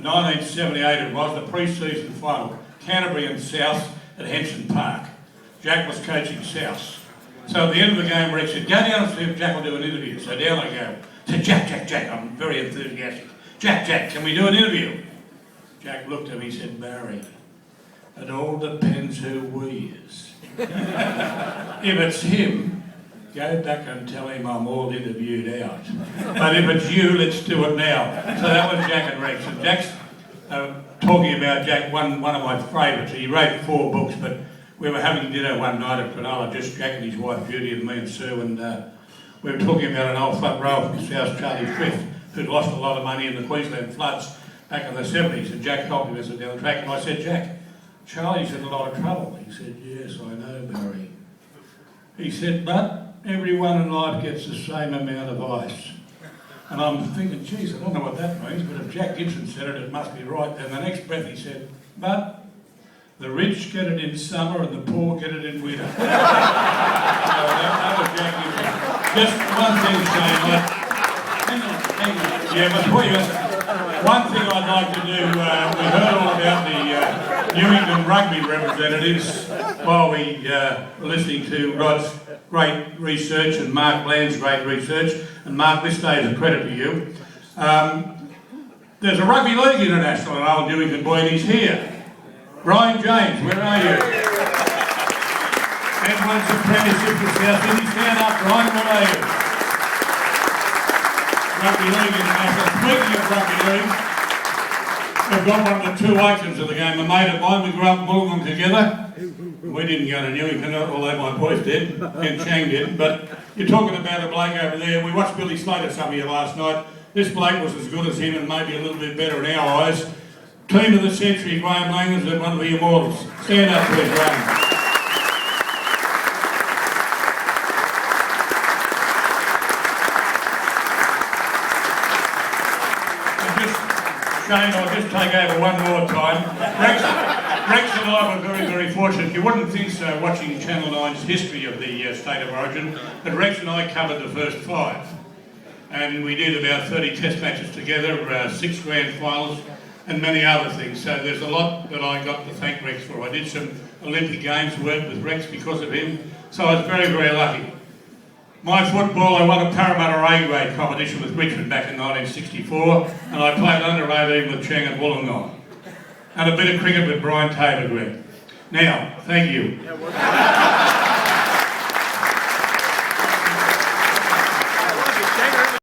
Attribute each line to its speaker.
Speaker 1: In 1978 it was, the pre-season final, Canterbury and South at Henson Park. Jack was coaching South. So at the end of the game, Rex said, go down and see if Jack will do an interview. So down I go. I said, Jack, I'm very enthusiastic. Jack, can we do an interview? Jack looked at me and said, Barry, it all depends who we is. If it's him, go back and tell him I'm all interviewed out. But if it's you, let's do it now. So that was Jack and Rex. And Jack's, talking about Jack, one of my favourites. He wrote 4 books, but we were having dinner one night at Cronulla, just Jack and his wife Judy and me and Sue, and we were talking about an old front row from South Charlie Frith, who'd lost a lot of money in the Queensland floods back in the 70s, and Jack helped him as a down the track, and I said, Jack, Charlie's in a lot of trouble. He said, yes, I know, Barry. He said, but everyone in life gets the same amount of ice. And I'm thinking, geez, I don't know what that means, but if Jack Gibson said it, it must be right. And the next breath he said, but the rich get it in summer and the poor get it in winter. So that was Jack Gibson. Just one thing, Shane, hang on. Yeah, but before you answer, one thing I'd like to do, we heard all about the Newington Rugby representatives while we were listening to Rod's great research and Mark Bland's great research. And Mark, this day is a credit to you. There's a Rugby League International in Old Newington boy, and he's here. Brian James, where are you? And won some premiership for South Sydney. Stand up, Brian, where are you? Rugby League International. Speaking of Rugby League, we've got one of the 2 icons of the game. A mate of mine, we grew up in Wollongong together. We didn't go to Newington, although my boys did, and Chang did. But you're talking about a bloke over there. We watched Billy Slater some of you last night. This bloke was as good as him and maybe a little bit better in our eyes. Team of the century, Graham Langlands, and one of the immortals. Stand up, please, Graham. Shane, I'll just take over one more time. Rex and I were very, very fortunate. You wouldn't think so watching Channel 9's history of the State of Origin, but Rex and I covered the first 5. And we did about 30 test matches together, 6 grand finals, and many other things. So there's a lot that I got to thank Rex for. I did some Olympic Games work with Rex because of him, so I was very, very lucky. My football, I won a Parramatta A grade competition with Richmond back in 1964, and I played under 18 with Chang at Wollongong. And a bit of cricket with Brian Taylor. Now, thank you.